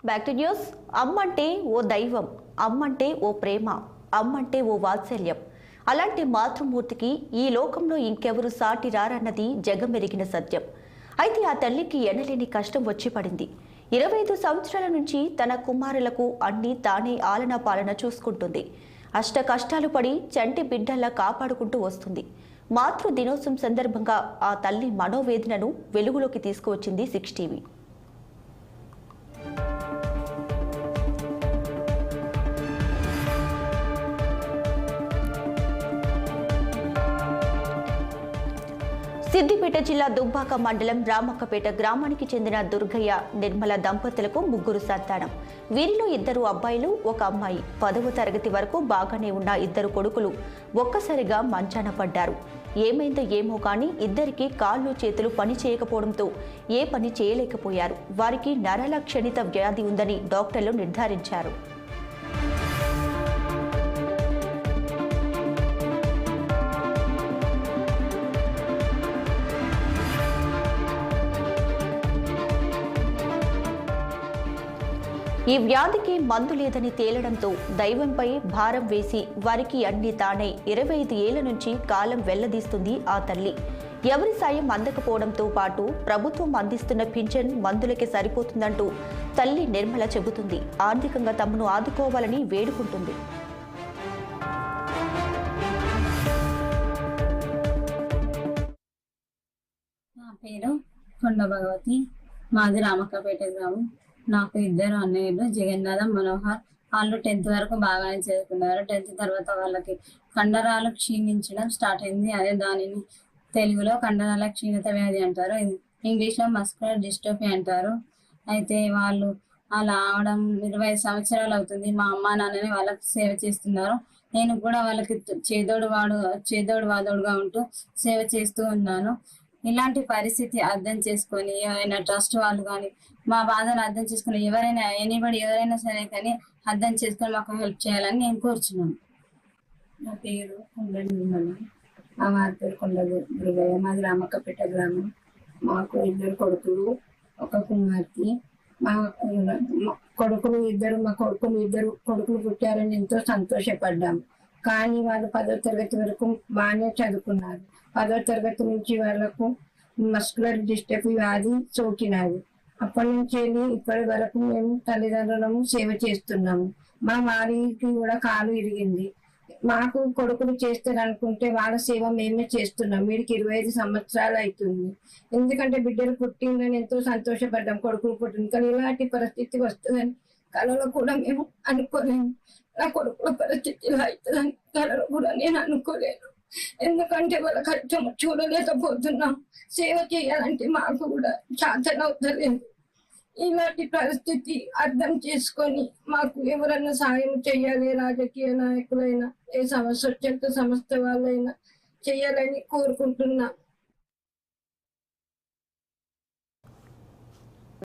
Back to news. అమ్మంటే ఓ దైవం, అమ్మంటే ఓ ప్రేమ, అమ్మంటే ఓ వాత్సల్యం. అలాంటి మాతృమూర్తికి ఈ లోకంలో ఇంకెవరు సాటి రారన్నది జగమెరిగిన సత్యం. అయితే ఆ తల్లికి ఎనలేని కష్టం వచ్చి పడింది. 25 సంవత్సరాల నుంచి తన కుమారులకు అన్ని తానే ఆలన పాలన చూసుకుంటుంది. అష్ట కష్టాలు పడి చంటి బిడ్డల్లా కాపాడుకుంటూ వస్తుంది. మాతృ దినోత్సవం సందర్భంగా ఆ తల్లి మనోవేదనను వెలుగులోకి తీసుకువచ్చింది 6 టీవీ. సిద్దిపేట జిల్లా దుబ్బాక మండలం రామక్కపేట గ్రామానికి చెందిన దుర్గయ్య, నిర్మల దంపతులకు 3 సంతానం. వీరిలో 2 అబ్బాయిలు, 1 అమ్మాయి. 10వ తరగతి వరకు బాగానే ఉన్న 2 కొడుకులు ఒక్కసారిగా మంచాన పడ్డారు. ఏమైందో ఏమో కానీ ఇద్దరికి కాళ్ళు చేతులు పని చేయకపోవడంతో ఏ పని చేయలేకపోయారు. వారికి నరాల క్షణిత వ్యాధి ఉందని డాక్టర్లు నిర్ధారించారు. ఈ వ్యాధికి మందు లేదని తేలడంతో దైవంపై భారం వేసి వారికి అన్ని తానే 25 ఏళ్ల నుంచి కాలం వెళ్లదీస్తుంది ఆ తల్లి. ఎవరి సాయం అందకపోవడంతో పాటు ప్రభుత్వం అందిస్తున్న పింఛన్ మందులకే సరిపోతుందంటూ తల్లి నిర్మల చెబుతుంది. ఆర్థికంగా తమను ఆదుకోవాలని వేడుకుంటుంది. నా పేరు కొండ భగవతి, మాది రామక్కపేట గ్రామం. నాకు 2 అన్నయ్యలు, జగన్నాథ, మనోహర్. వాళ్ళు 10th వరకు బాగానే చదువుకున్నారు. 10th తర్వాత వాళ్ళకి కండరాలు క్షీణించడం స్టార్ట్ అయింది. అదే దానిని తెలుగులో కండరాల క్షీణత వ్యాధి అంటారు, ఇంగ్లీష్లో మస్కులర్ డిస్ట్రోఫీ అంటారు. అయితే వాళ్ళు అలా అవడం 25 సంవత్సరాలు అవుతుంది. మా అమ్మ నాన్నని వాళ్ళకి సేవ చేస్తున్నారు. నేను కూడా వాళ్ళకి చేదోడు వాదోడుగా ఉంటూ సేవ చేస్తూ ఉన్నాను. ఇలాంటి పరిస్థితి అర్థం చేసుకొని ఎవరైనా ట్రస్ట్ వాళ్ళు కానీ మా బాధను అర్థం చేసుకుని ఎవరైనా సరే కానీ అర్థం చేసుకొని మాకు హెల్ప్ చేయాలని నేను కోరుచున్నాను. నా పేరు కొండలి నిర్మల, మా వారి పేరు కొండలి దుర్గయ్య, మాది రామక్కపేట గ్రామం. మాకు 2 కొడుకులు, 1 కుమార్తె. మా కొడుకులు ఇద్దరు కొడుకులు పుట్టారని ఎంతో సంతోషపడ్డాము. కానీ వాళ్ళు 10వ తరగతి వరకు బాగానే చదువుకున్నారు. 10వ తరగతి నుంచి వాళ్ళకు మస్కులర్ డిస్ట్రోఫీ వ్యాధి సోకినారు. అప్పటి నుంచి ఇప్పటి వరకు మేము తల్లిదండ్రులను సేవ చేస్తున్నాము. మా వారికి కూడా కాలు ఇరిగింది. మాకు కొడుకులు చేస్తారనుకుంటే వాళ్ళ సేవ మేమే చేస్తున్నాం. వీడికి 25 సంవత్సరాలు అవుతుంది. ఎందుకంటే బిడ్డలు పుట్టిందని ఎంతో సంతోషపడ్డాం. కొడుకులు పుట్టింది, కానీ ఇలాంటి పరిస్థితి వస్తుందని కళలో కూడా మేము అనుకోలేము. నా కొడుకుల పరిస్థితి ఇలా అవుతుందని కళలో కూడా నేను అనుకోలేను. ఎందుకంటే వాళ్ళ ఖర్చు చూడలేకపోతున్నాం. సేవ చేయాలంటే మాకు కూడా చేతనవుతలేదు. ఇలాంటి పరిస్థితి అర్థం చేసుకొని మాకు ఎవరైనా సాయం చేయాలి, రాజకీయ నాయకులైనా, ఏ సంస్థ వాళ్ళైనా చేయాలని కోరుకుంటున్నాం.